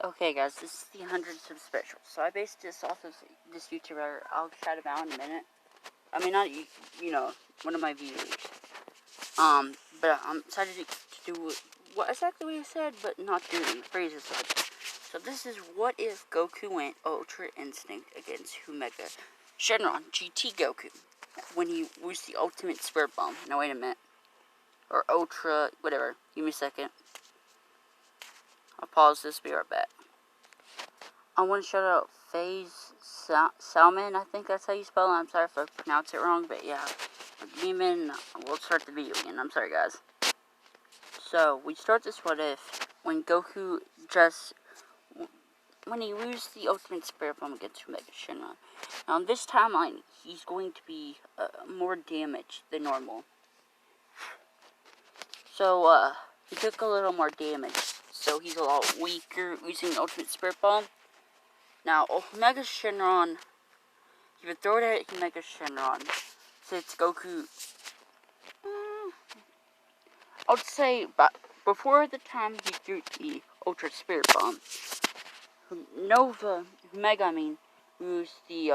Okay guys, this is the 100 sub special. So I based this off of this YouTuber. I'll shout him out in a minute. I mean, not, you know, one of my viewers. But I'm excited to do what exactly he said, but not do the phrases such. So this is what if Goku went Ultra Instinct against Omaga Shenron GT Goku when he used the ultimate Spirit Bomb. Now wait a minute. Or Ultra, whatever. Give me a second. I'll pause this, be right back. I want to shout out FaZe Salmon, I think that's how you spell it. I'm sorry if I pronounce it wrong, but yeah. Give me a minute, we'll start the video again. I'm sorry, guys. So, we start this what if when Goku when he used the ultimate Spirit Bomb against Omaga Shenron. Now, in this timeline, he's going to be more damaged than normal. So, he took a little more damage. So, he's a lot weaker using the ultimate Spirit Bomb. Now, Omaga Shenron, he would throw it at Omaga Shenron. Since Goku, I would say, but before the time he threw the Ultra Spirit Bomb, Omega, used the,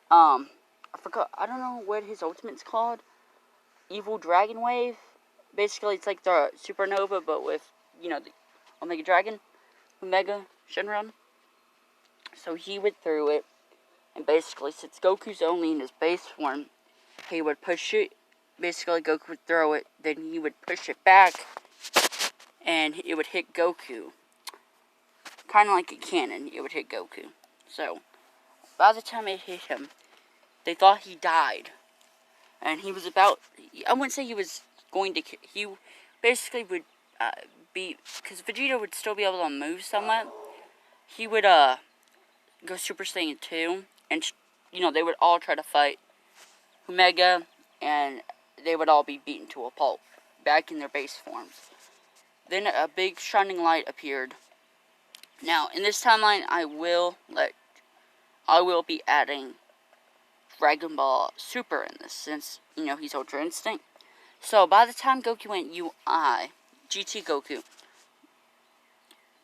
I forgot, I don't know what his ultimate's called, Evil Dragon Wave. Basically, it's like the Supernova, but with, you know, the Omega Dragon, Omaga Shenron. So he would throw it, and basically, since Goku's only in his base form, he would push it. Basically, Goku would throw it, then he would push it back, and it would hit Goku. Kind of like a cannon, it would hit Goku. So, by the time it hit him, they thought he died. And he was about, I wouldn't say he was going to, he basically would be, because Vegeta would still be able to move somewhat. He would go Super Saiyan 2, and, you know, they would all try to fight Omega, and they would all be beaten to a pulp, back in their base forms. Then a big shining light appeared. Now, in this timeline, I will be adding Dragon Ball Super in this, since, you know, he's Ultra Instinct. So, by the time Goku went UI, GT Goku,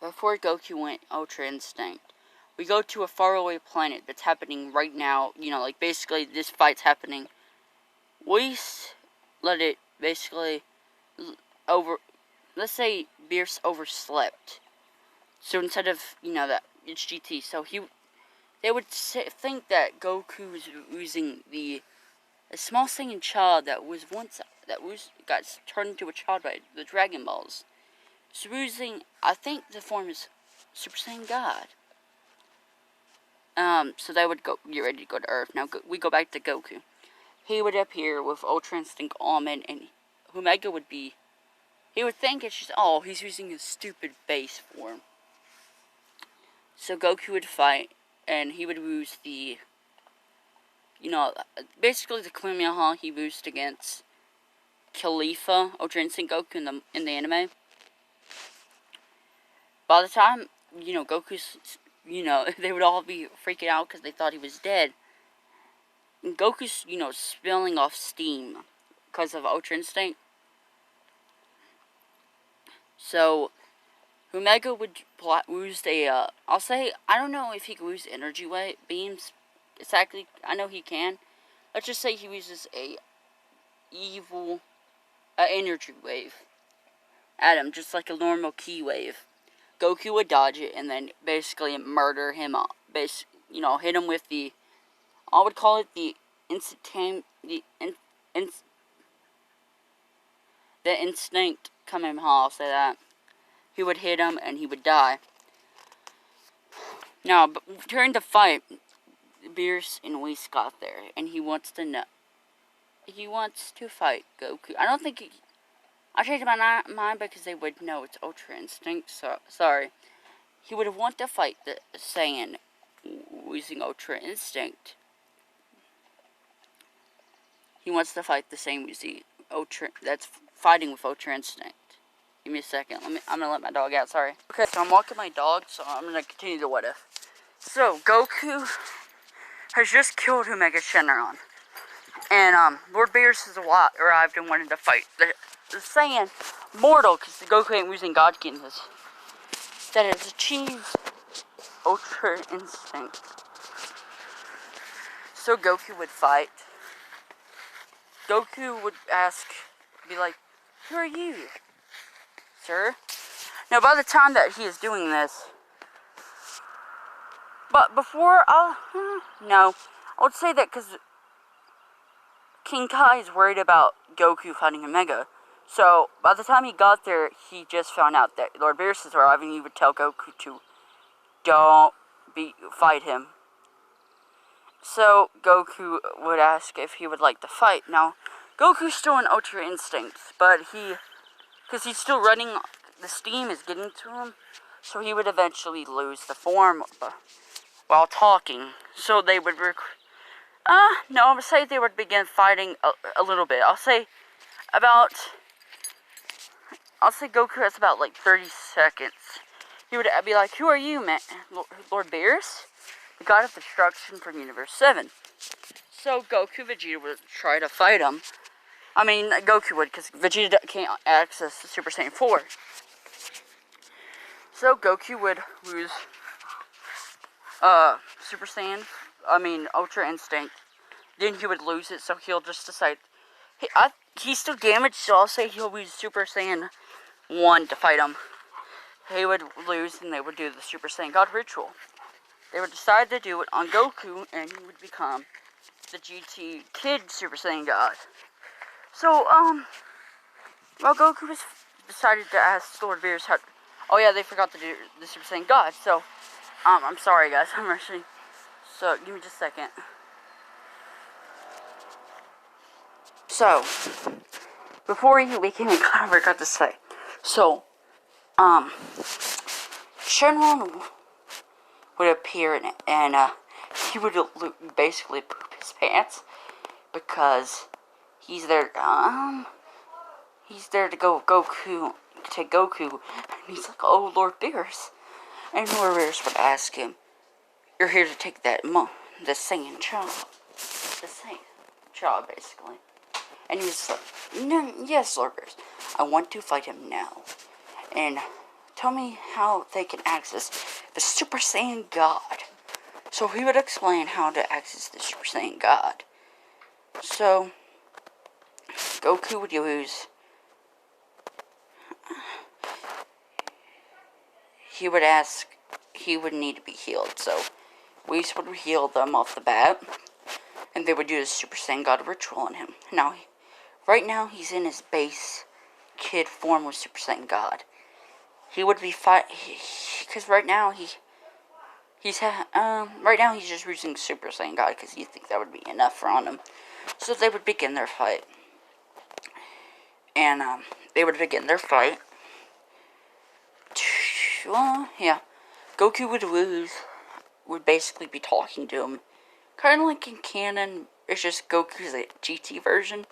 before Goku went Ultra Instinct, we go to a faraway planet that's happening right now. You know, like, basically, this fight's happening. We let it, basically, let's say Beerus overslept. So, instead of, you know, that, it's GT. So, they would think that Goku was using a small Saiyan child that got turned into a child by the Dragon Balls. So, using, I think the form is Super Saiyan God. So they would get ready to go to Earth. Now, we go back to Goku. He would appear with Ultra Instinct Almond, and Omega would be, he would think it's just, oh, he's using his stupid base form. So Goku would fight, and he would use the, you know, basically the Kamehameha he used against Khalifa, Ultra Instinct Goku in the anime. By the time, you know, Goku's, you know, they would all be freaking out because they thought he was dead. And Goku's, you know, spilling off steam because of Ultra Instinct. So, Omega would use I'll say, I don't know if he can use energy beams. Exactly, I know he can. Let's just say he uses a evil energy wave at him, just like a normal ki wave. Goku would dodge it and then basically murder him. You know, hit him with the, I would call it the instinct Kamehameha. I'll say that. He would hit him and he would die. Now, during the fight, Beerus and Whis got there, and he wants to fight Goku. I don't think I changed my mind because they would know it's Ultra Instinct. So sorry. He would want to fight the Saiyan using Ultra Instinct. He wants to fight the same using that's fighting with Ultra Instinct. Give me a second. I'm gonna let my dog out. Sorry. Okay, so I'm walking my dog, so I'm gonna continue the what if. So Goku has just killed Omaga Shenron, and Lord Beerus has arrived and wanted to fight the Saiyan mortal, because the Goku ain't using God Ki in this, that has achieved Ultra Instinct. So Goku would fight. Goku would ask, be like, "Who are you, sir?" Now, by the time that he is doing this, but before, no, I would say that because King Kai is worried about Goku fighting Omega. So, by the time he got there, he just found out that Lord Beerus is arriving. He would tell Goku to don't fight him. So, Goku would ask if he would like to fight. Now, Goku's still in Ultra Instinct, but because he's still running, the steam is getting to him, so he would eventually lose the form while talking. So they would no, I'm gonna say they would begin fighting a little bit. I'll say Goku has about like 30 seconds. He would be like, "Who are you, man? Lord Beerus, the god of destruction from Universe 7. So Goku, Vegeta would try to fight him. I mean, Goku would, because Vegeta can't access the Super Saiyan 4. So Goku would lose Ultra Instinct. Then he would lose it, so he'll just decide. He's still damaged, so I'll say he'll use Super Saiyan 1 to fight him. He would lose, and they would do the Super Saiyan God ritual. They would decide to do it on Goku, and he would become the GT Kid Super Saiyan God. So, well, Goku was decided to ask Lord Beerus how. Oh yeah, they forgot to do the Super Saiyan God. So, I'm sorry, guys. I'm rushing. So, give me just a second. So, before he became a god, I forgot to say. So, Shenron would appear and he would basically poop his pants because he's there to go take Goku, and he's like, "Oh, Lord Beerus," and Lord Beerus would ask him, "You're here to take the Saiyan child, basically," and he was like, "No, yes, Lord Beerus, I want to fight him now, and tell me how they can access the Super Saiyan God." So he would explain how to access the Super Saiyan God. So Goku would use. He would need to be healed, so Whis would heal them off the bat, and they would do the Super Saiyan God ritual on him. Now, right now, he's in his base kid form with Super Saiyan God. He would be because right now he's just using Super Saiyan God because he thinks that would be enough for him. So they would begin their fight, and yeah, Goku would lose, would basically be talking to him. Kind of like in canon, it's just Goku's a GT version,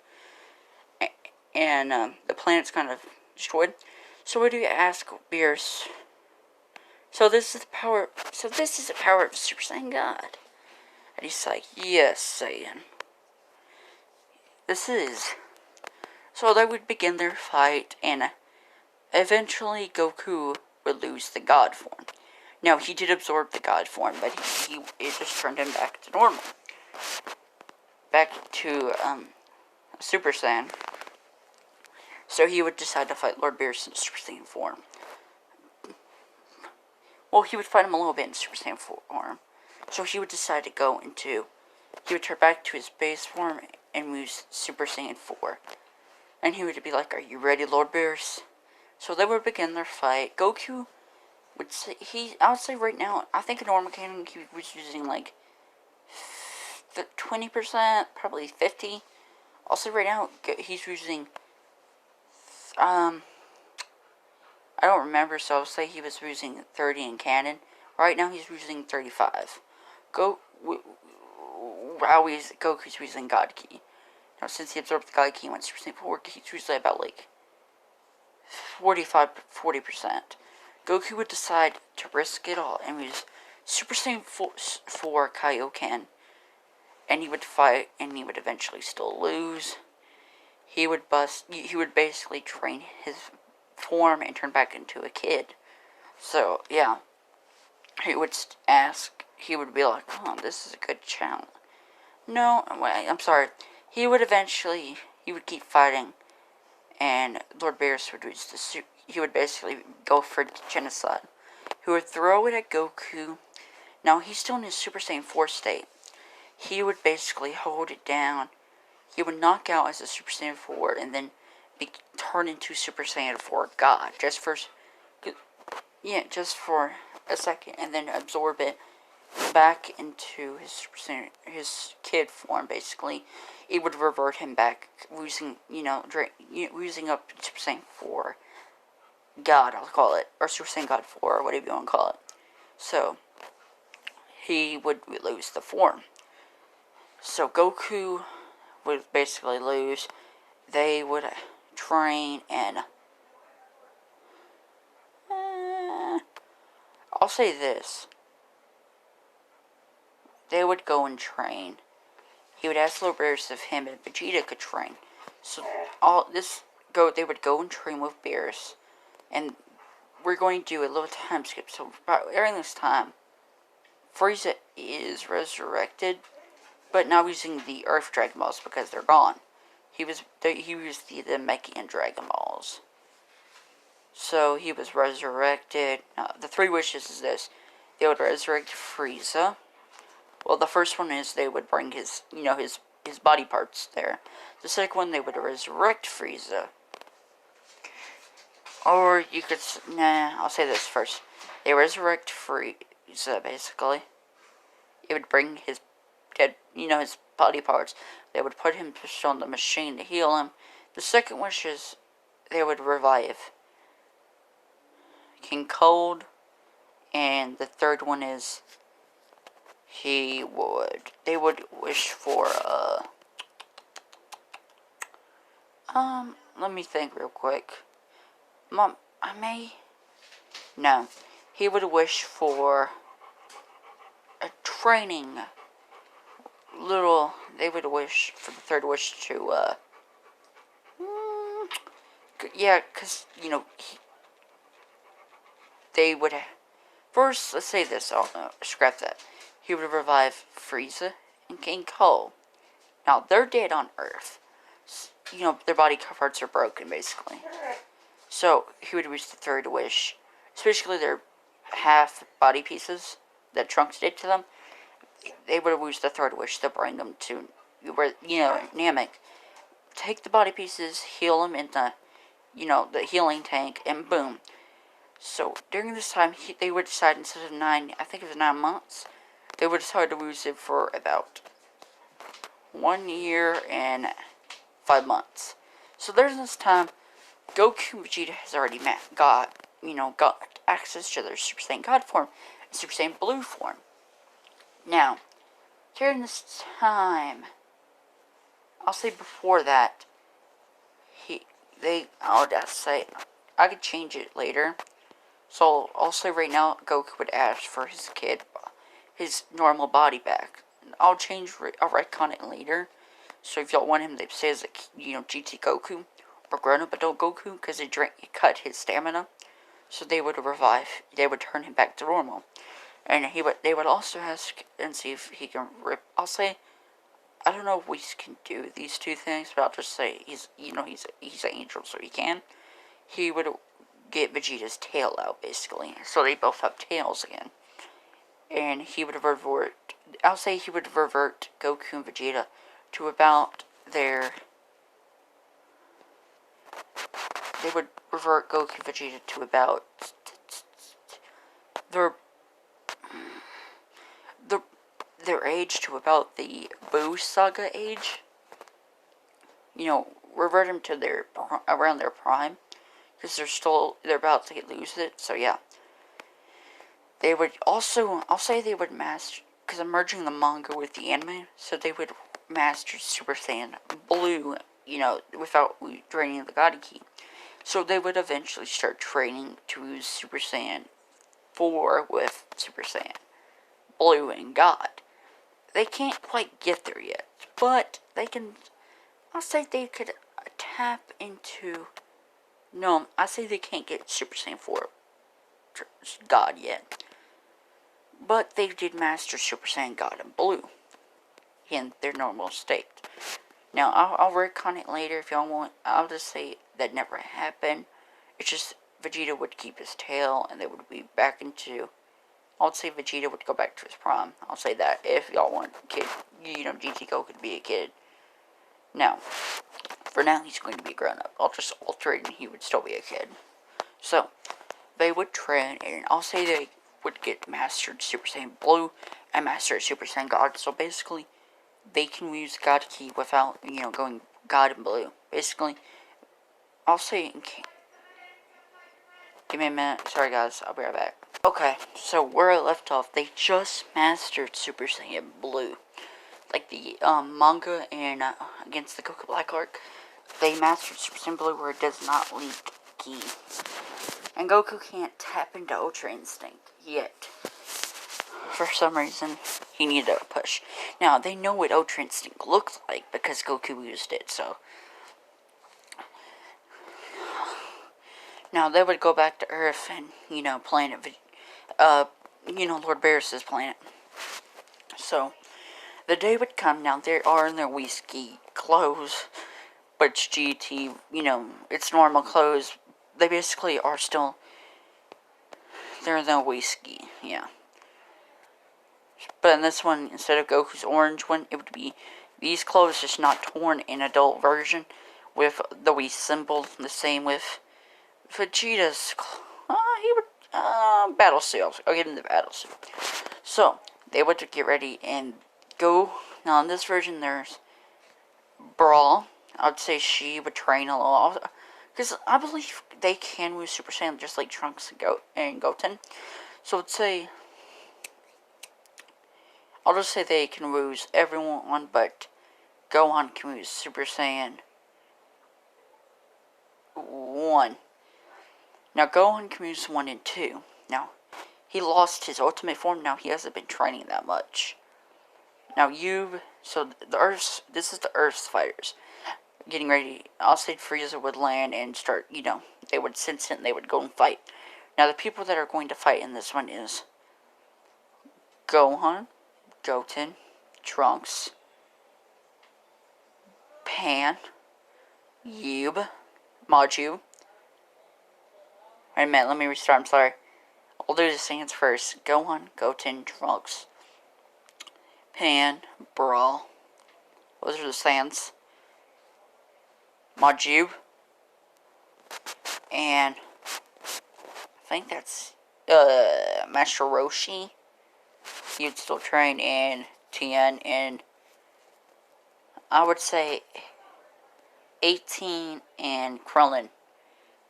and the planet's kind of destroyed. So what do you ask Beerus? So this is the power of Super Saiyan God. And he's like, "Yes, Saiyan. This is." So they would begin their fight, and eventually Goku would lose the God form. Now, he did absorb the God form, but it just turned him back to normal. Back to, Super Saiyan. So he would decide to fight Lord Beerus in Super Saiyan form. Well, he would fight him a little bit in Super Saiyan form. So he would decide to he would turn back to his base form and use Super Saiyan 4. And he would be like, "Are you ready, Lord Beerus?" So they would begin their fight. Goku would say, I would say right now, I think in normal canon he was using like 20%, probably 50%. I'll say right now he's using, I don't remember, so I'll say he was using 30 in canon. Right now he's using 35. Goku's using God Ki. Now, since he absorbed the God Ki and went Super Saiyan 4, he's usually about like 40%. Goku would decide to risk it all and use Super Saiyan 4 Kaioken, and he would fight, and he would eventually still lose. He would basically drain his form and turn back into a kid. So, yeah. He would ask, he would be like, oh, this is a good challenge. No, wait, I'm sorry. He would keep fighting, and Lord Beerus would use the suit. He would basically go for genocide. He would throw it at Goku. Now, he's still in his Super Saiyan 4 state. He would basically hold it down. He would knock out as a Super Saiyan 4, and then turn into Super Saiyan 4 God. Just for a second, and then absorb it back into his kid form. Basically, it would revert him back, using up Super Saiyan 4 God, I'll call it, or Super Saiyan God 4, or whatever you want to call it. So he would lose the form. So Goku would basically lose. They would train, and I'll say this. They would go and train. He would ask Lord Beerus if him and Vegeta could train. So they would go and train with Beerus. And we're going to do a little time skip. So during this time, Frieza is resurrected, but now using the Earth Dragon Balls because they're gone. He used the Namekian Dragon Balls. So he was resurrected. Now, the 3 wishes is this. They would resurrect Frieza. Well, the first one is they would bring his body parts there. The second one, they would resurrect Frieza. Or you could, I'll say this first. They resurrect Frieza, basically. It would bring his his body parts. They would put him on the machine to heal him. The second wish is they would revive King Cold. And the third one is they would wish for, let me think real quick. No. He would wish for a training they would wish for the third wish to, because, they would, first, let's say this, I'll scrap that. He would revive Frieza and King Cole. Now, they're dead on Earth. Their body parts are broken, basically. So, he would reach the third wish, especially their half body pieces that Trunks did to them. They would have used the third wish to bring them to, Namek. Take the body pieces, heal them in the healing tank, and boom. So, during this time, they would decide instead of 9 months, they would decide to use it for about 1 year and 5 months. So, there's this time, Goku and Vegeta has already got access to their Super Saiyan God form and Super Saiyan Blue form. Now, during this time, I'll say before that, I could change it later. So, I'll say right now, Goku would ask for his normal body back. I'll retcon it later. So, if y'all want him to say as GT Goku or grown-up adult Goku, because it cut his stamina. So, they would turn him back to normal. And they would also ask and see if he can rip. I'll say, I don't know if we can do these two things, but I'll just say he's an angel, so he can. He would get Vegeta's tail out, basically, so they both have tails again. And he would revert Goku and Vegeta to about their. They would revert Goku and Vegeta to about their age, to about the Buu Saga age. Revert them to around their prime, because they're about to lose it. So yeah, they would also, I'll say they would master, because I'm merging the manga with the anime, so they would master Super Saiyan Blue, without draining the God Ki. So they would eventually start training to use Super Saiyan 4 with Super Saiyan Blue and God. They can't quite get there yet, but they can. I'll say they could tap into No, I say they can't get Super Saiyan 4 God yet. But they did master Super Saiyan God in Blue in their normal state. Now, I'll retcon it later if y'all want. I'll just say that never happened. It's just Vegeta would keep his tail and they would be back into... I would say Vegeta would go back to his prime. I'll say that if y'all want GT Goku to be a kid. Now, for now, he's going to be grown up. I'll just alter it and he would still be a kid. So, they would train, and I'll say they would get mastered Super Saiyan Blue and mastered Super Saiyan God. So basically, they can use God Ki without, going God in Blue. Basically, I'll say, give me a minute. Sorry guys, I'll be right back. Okay, so where I left off, they just mastered Super Saiyan Blue. Like the manga and Against the Goku Black arc, they mastered Super Saiyan Blue where it does not leak Ki. And Goku can't tap into Ultra Instinct yet. For some reason, he needed a push. Now, they know what Ultra Instinct looks like because Goku used it, so... Now, they would go back to Earth and, planet... Lord Barris's planet. So, the day would come. Now, they are in their Whiskey clothes, but it's GT, it's normal clothes. They basically are still... They're in their Whiskey, yeah. But in this one, instead of Goku's orange one, it would be these clothes, just not torn in adult version, with the Wii symbol. The same with Vegeta's. He would battle suit. I'll get into the battle suit. So they would get ready and go. Now in this version, there's Brawl. I would say she would train a little, because I believe they can move Super Saiyan just like Trunks and Goten. So I'd say. I'll just say they can lose everyone, but Gohan can lose Super Saiyan 1. Now, Gohan can lose 1 and 2. Now, he lost his ultimate form. Now, he hasn't been training that much. Now, so this is the Earth's fighters getting ready. I'll say Frieza would land and start, they would sense it and they would go and fight. Now, the people that are going to fight in this one is Gohan, Goten, Trunks, Pan, Yub, Maju. Wait a minute, let me restart, I'm sorry. I'll do the Saiyans first. Gohan, Goten, Trunks, Pan, Brawl. Those are the Saiyans. Maju. And I think that's Master Roshi. You'd still train in Tien, and I would say 18 and Krillin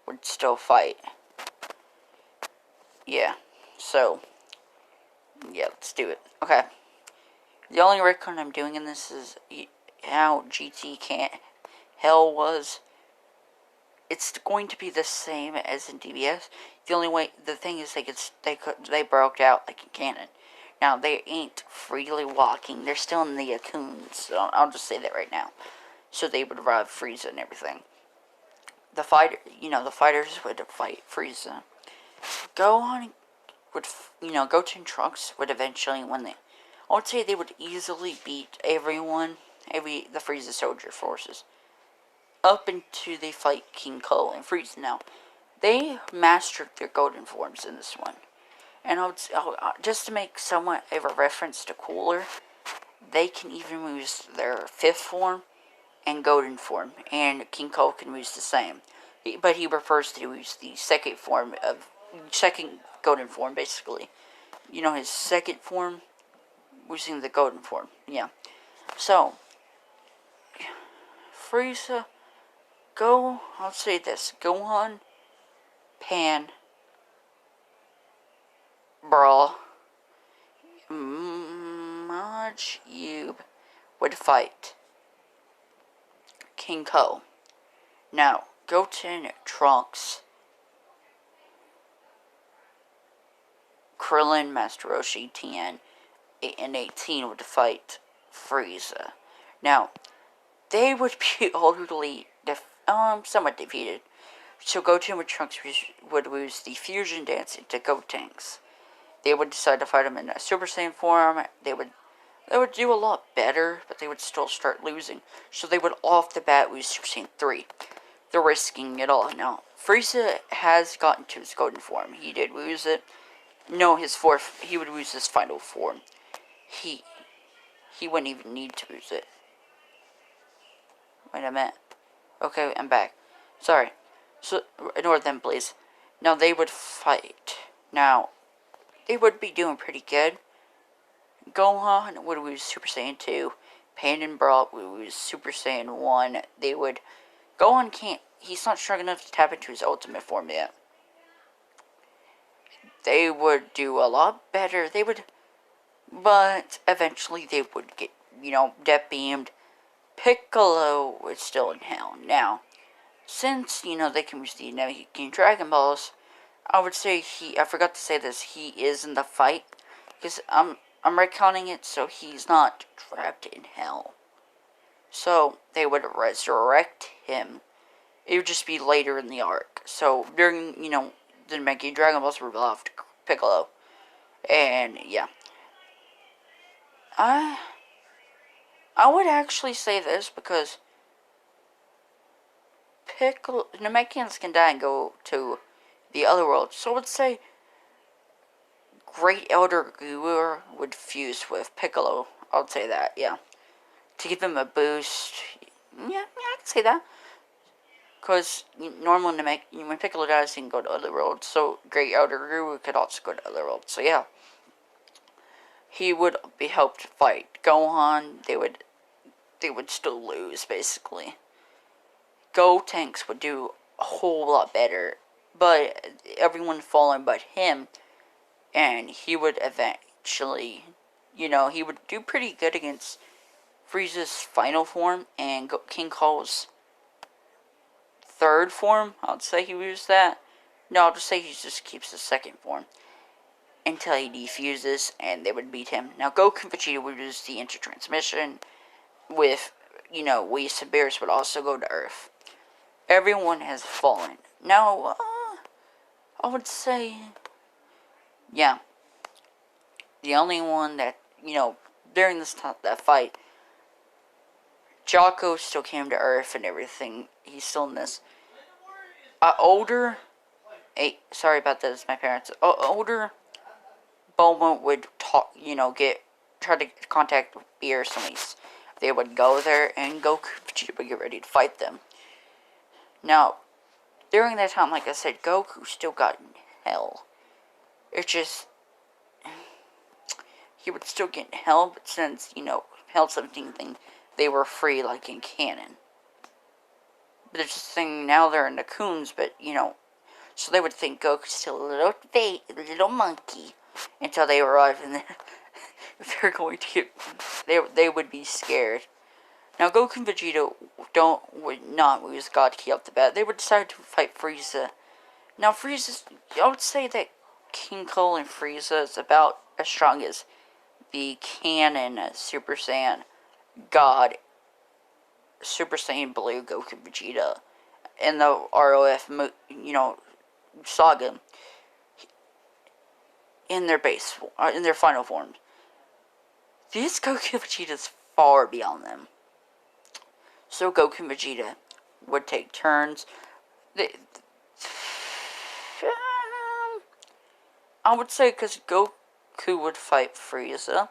would still fight. Yeah, so, yeah, let's do it. Okay, the only retcon I'm doing in this is how GT Hell was. It's going to be the same as in DBS. The thing is they broke out like in canon. Now, they ain't freely walking. They're still in the cocoons. So I'll just say that right now. So they would revive Frieza and everything. The fighters would fight Frieza. Gohan would, Goten and Trunks would eventually win. I would say they would easily beat everyone, the Frieza soldier forces, up into they fight King Ko and Frieza. Now, they mastered their golden forms in this one. And just to make somewhat of a reference to Cooler, they can even use their 5th form and golden form, and King Ko can use the same. But he prefers to use the second golden form, basically. His second form, using the golden form, yeah. So, Frieza, I'll say this, Gohan, Pan, Brawl, Maju would fight King Ko. Now, Goten, Trunks, Krillin, Master Roshi, Tien, and 18 would fight Frieza. Now, they would be utterly somewhat defeated. So Goten with Trunks would lose the fusion dance into Gotenks. They would decide to fight him in a Super Saiyan form. They would do a lot better, but they would still start losing. So they would off the bat lose Super Saiyan 3. They're risking it all. Now, Frieza has gotten to his golden form. He did lose it. No, his fourth, he would lose his final form. He wouldn't even need to lose it. Wait a minute. Okay, I'm back. Sorry. So, ignore them, please. Now, they would fight. Now, they would be doing pretty good. Gohan would lose Super Saiyan 2. Pain and Brock would lose Super Saiyan 1. Gohan can't, he's not strong enough to tap into his ultimate form yet. They would do a lot better. But eventually they would get, death beamed. Piccolo was still in hell. Now, since, they can use the Namekian Dragon Balls, I would say I forgot to say this, he is in the fight. Because I'm retconning it, so he's not trapped in hell. So, they would resurrect him. It would just be later in the arc. So, during, the Namekian Dragon Balls were revolved Piccolo. And, yeah. I would actually say this because Namekians can die and go to the other world. So I would say Great Elder Guru would fuse with Piccolo. I would say that, yeah. To give him a boost. Yeah, I can say that. Because normally when Piccolo dies, he can go to other worlds. So Great Elder Guru could also go to other worlds. So yeah. He would be helped fight Gohan. They would still lose, basically. Gotenks would do a whole lot better, but everyone fallen but him, and he would eventually, he would do pretty good against Frieza's final form and King Cole's third form. I'd say he used that. No, I'll just say he just keeps the second form until he defuses, and they would beat him. Now, Goku and Vegeta would use the intertransmission with, Whis and Beerus would also go to Earth. Everyone has fallen. Now, I would say, yeah, the only one that, during that fight, Jocko still came to Earth and everything. He's still in this. Sorry about this, my parents. Older Bulma would talk, try to contact Beerus and Whis. They would go there, and Goku and Vegeta would get ready to fight them. Now, during that time, like I said, Goku still got in hell. It's just, he would still get in hell, but since, Hell 17 thing, they were free, like in canon. But it's just thing, now they're in the Coons, but, so they would think Goku's still a little monkey, until they arrive, and then they're going to get, they would be scared. Now, Goku and Vegeta would not lose God Key off the bat. They would decide to fight Frieza. Now, I would say that King Cole and Frieza is about as strong as the canon Super Saiyan God, Super Saiyan Blue Goku and Vegeta in the ROF, saga. In their final forms. These Goku and Vegeta is far beyond them. So Goku and Vegeta would take turns. I would say because Goku would fight Frieza,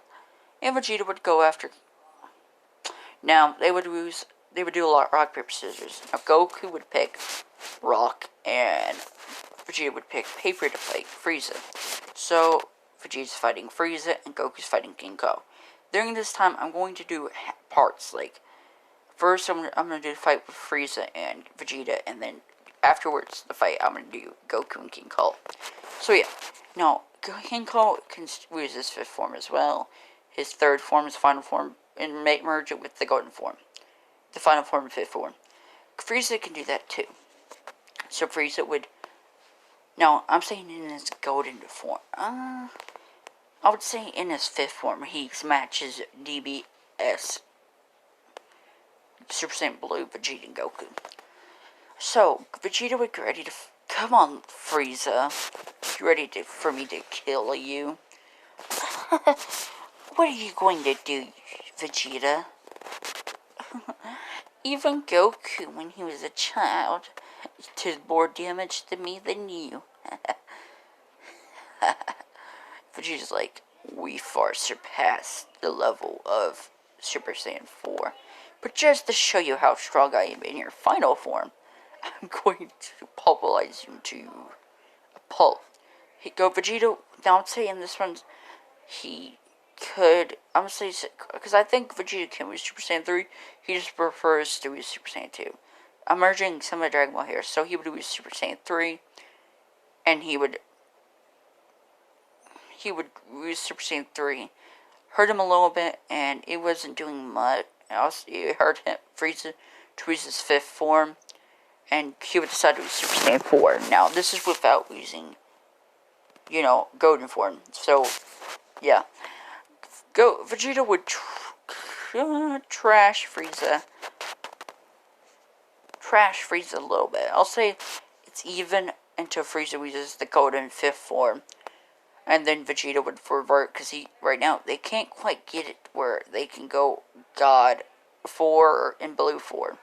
and Vegeta would go after. Now they would do a lot of rock paper scissors. Now Goku would pick rock, and Vegeta would pick paper to fight Frieza. So Vegeta's fighting Frieza, and Goku's fighting King Ko. During this time, I'm going to do parts like. First, I'm going to do the fight with Frieza and Vegeta, and then afterwards, the fight, I'm going to do Goku and King Cole. So yeah, now, King Cole can use his fifth form as well. His third form, his final form, and merge it with the golden form. The final form and fifth form. Frieza can do that too. So Frieza would, now, I'm saying in his golden form. I would say in his fifth form, he matches DBS. Super Saiyan Blue, Vegeta, and Goku. So, Vegeta would get ready to... Come on, Frieza. You ready for me to kill you? What are you going to do, Vegeta? Even Goku, when he was a child, did more damage to me than you. Vegeta's like, we far surpassed the level of Super Saiyan 4. But just to show you how strong I am in your final form, I'm going to pulverize you to a pulp. Go Vegeta. Now I'm saying this one, he could, I'm gonna say, because I think Vegeta can use Super Saiyan 3, he just prefers to use Super Saiyan 2. I'm merging some of the Dragon Ball here, so he would use Super Saiyan 3, and he would use Super Saiyan 3, hurt him a little bit, and it wasn't doing much. Also, it hurt him, Frieza, to use his 5th form, and he would decide to use Super Saiyan 4. Now, this is without using, you know, Golden form, so, yeah. Vegeta would trash Frieza. Trash Frieza a little bit. I'll say it's even until Frieza uses the Golden 5th form. And then Vegeta would revert, because right now, they can't quite get it where they can go God 4 and Blue 4.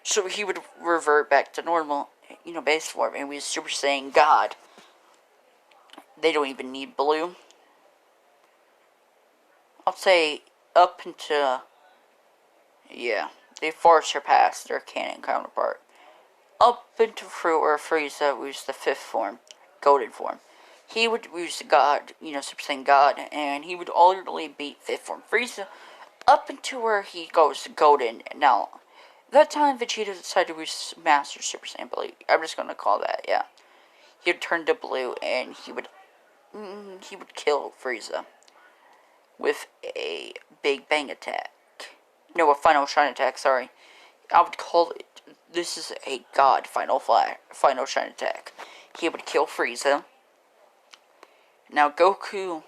So he would revert back to normal, you know, base form, and we was Super Saiyan God. They don't even need Blue. I'll say up into, yeah, they far surpassed their canon counterpart. Up into where Frieza was the 5th form, Golden form. He would use God, you know, Super Saiyan God, and he would ultimately beat 5th form Frieza up into where he goes to Golden. Now, that time Vegeta decided to use Master Super Saiyan Blue. I'm just gonna call that, yeah. He would turn to blue, and he would kill Frieza with a Big Bang attack. No, a Final Shine attack, sorry. I would call it, this is a God Final Shine attack. He would kill Frieza. Now, Goku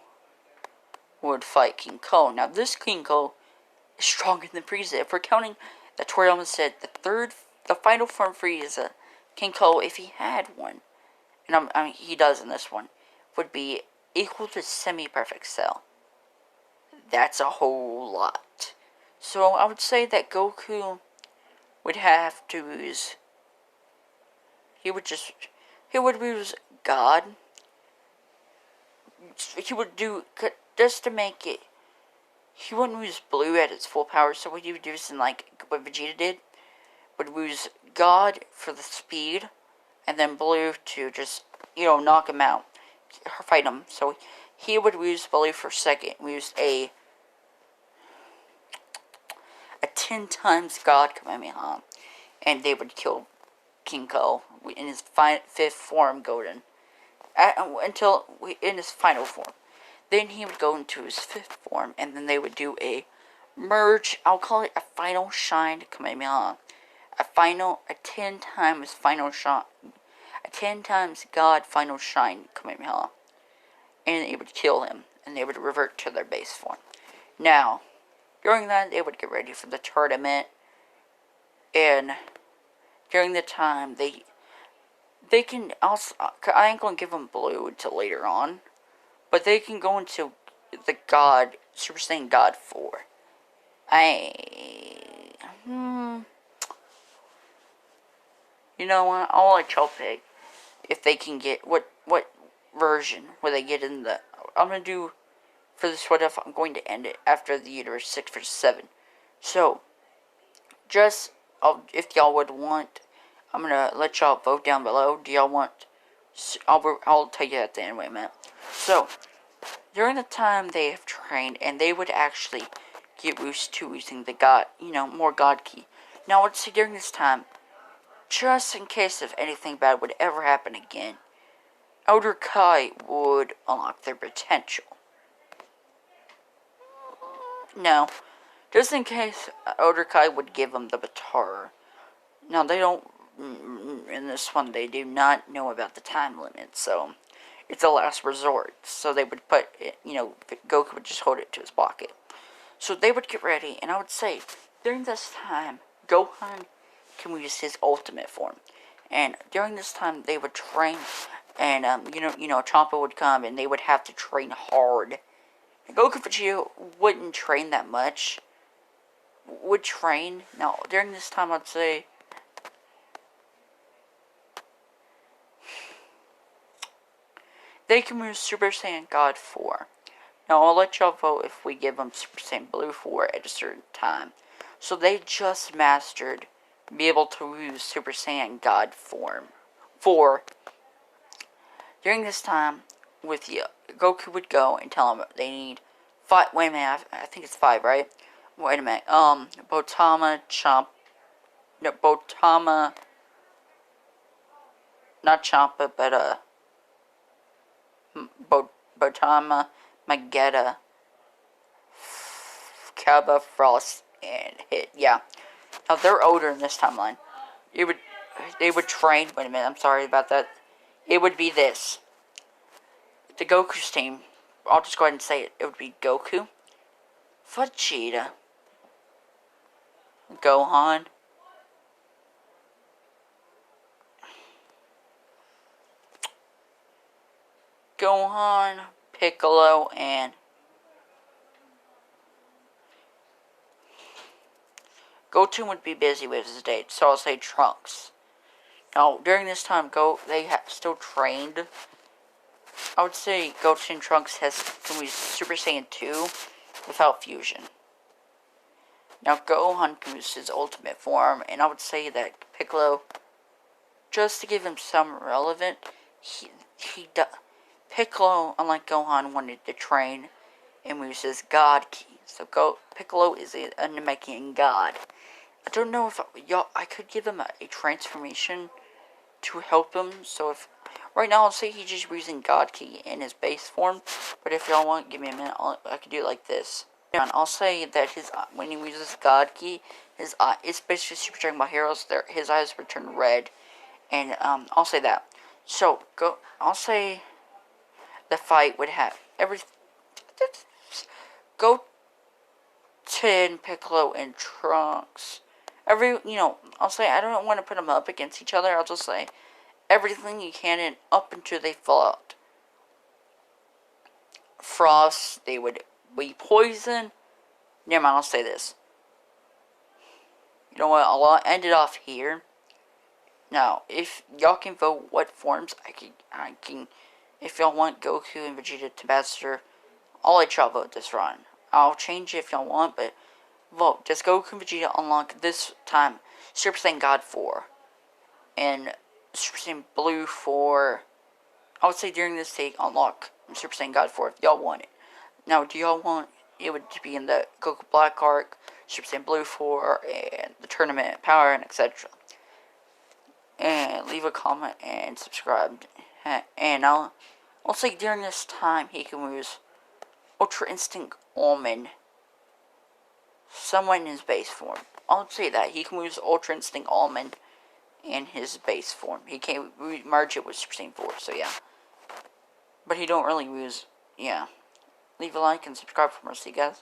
would fight King Ko. Now, this King Ko is stronger than Frieza. If we're counting that Toriyama said the final form Frieza, King Ko, if he had one, and I mean, he does in this one, would be equal to semi-perfect Cell. That's a whole lot. So, I would say that Goku would have to use, he would use God. He would do, just to make it, he wouldn't use Blue at its full power, so what he would do is, like what Vegeta did, would use God for the speed, and then Blue to just, you know, knock him out, fight him. So he would use Blue for second, use a 10 times God Kamehameha, and they would kill King Ko in his 5th form, Golden. In his final form. Then he would go into his 5th form, and then they would do a merge. I'll call it a Final Shine Kamehameha. A 10 times Final Shine, a 10 times God Final Shine Kamehameha, and it would kill him, and they would revert to their base form. Now, during that, they would get ready for the tournament, and during the time, they can also, I ain't gonna give them Blue until later on, but they can go into the God, Super Saiyan God 4. You know what, I'll let y'all pick if they can get, what version will they get in the, I'm gonna do, for this what if, I'm going to end it after the Universe 6 vs 7. So, just, if y'all would want, I'm gonna let y'all vote down below. Do y'all want, I'll tell you at the end, wait a minute. So, during the time they have trained, and they would actually get used to using the God, you know, more God Ki. Now, let's see, during this time, just in case if anything bad would ever happen again, Elder Kai would unlock their potential. No, just in case Elder Kai would give them the Batar. Now, they don't, in this one, they do not know about the time limit, so it's a last resort. So they would put it, you know, Goku would just hold it to his pocket. So they would get ready, and I would say, during this time, Gohan can use his ultimate form. And during this time, they would train, and Champa would come, and they would have to train hard. And Goku and Vegeta wouldn't train that much. Would train. Now, during this time, I'd say they can use Super Saiyan God 4. Now, I'll let y'all vote if we give them Super Saiyan Blue 4 at a certain time. So they just mastered be able to use Super Saiyan God form 4. During this time, with Goku would go and tell them they need 5. Wait a minute, I think it's 5, right? Wait a minute. Botama, Botama, not Champa, but Botama, Magetta, Kaba, Frost, and Hit. Yeah. Now they're older in this timeline. They would train. Wait a minute. I'm sorry about that. It would be this. The Goku's team. I'll just go ahead and say it. It would be Goku, Vegeta, Gohan, Piccolo, and Goten would be busy with his date, so I'll say Trunks. Now, during this time, they still trained. I would say Goten and Trunks can use Super Saiyan 2 without fusion. Now, Gohan can use his ultimate form, and I would say that Piccolo, just to give him some relevant, Piccolo, unlike Gohan, wanted to train and use his God Ki. So Piccolo is a Namekian god. I don't know if I could give him a transformation to help him. So if right now I'll say he's just using God Ki in his base form, but if y'all want, give me a minute. I could do it like this. And I'll say that when he uses God Ki, it's basically Super Dragon Ball Heroes. His eyes would turn red, and I'll say that. So I'll say the fight would have Goten, Piccolo, and Trunks. I'll say I don't want to put them up against each other. I'll just say everything you can and up until they fall out. Frost, they would be poison. Never mind, I'll say this. You know what, I'll end it off here. Now, if y'all can vote what forms, I can, if y'all want Goku and Vegeta to master, I'll let y'all vote this run. I'll change it if y'all want, but vote. Does Goku and Vegeta unlock this time Super Saiyan God 4? And Super Saiyan Blue 4. I would say during this take, unlock Super Saiyan God 4 if y'all want it. Now, do y'all want it would be in the Goku Black arc, Super Saiyan Blue 4, and the Tournament Power, and etc. And leave a comment and subscribe. And I'll say during this time, he can use Ultra Instinct Almond somewhat in his base form. I'll say that. He can use Ultra Instinct Almond in his base form. He can't merge it with Super Saiyan 4, so yeah. But he don't really use, yeah. Leave a like and subscribe for more. See you guys.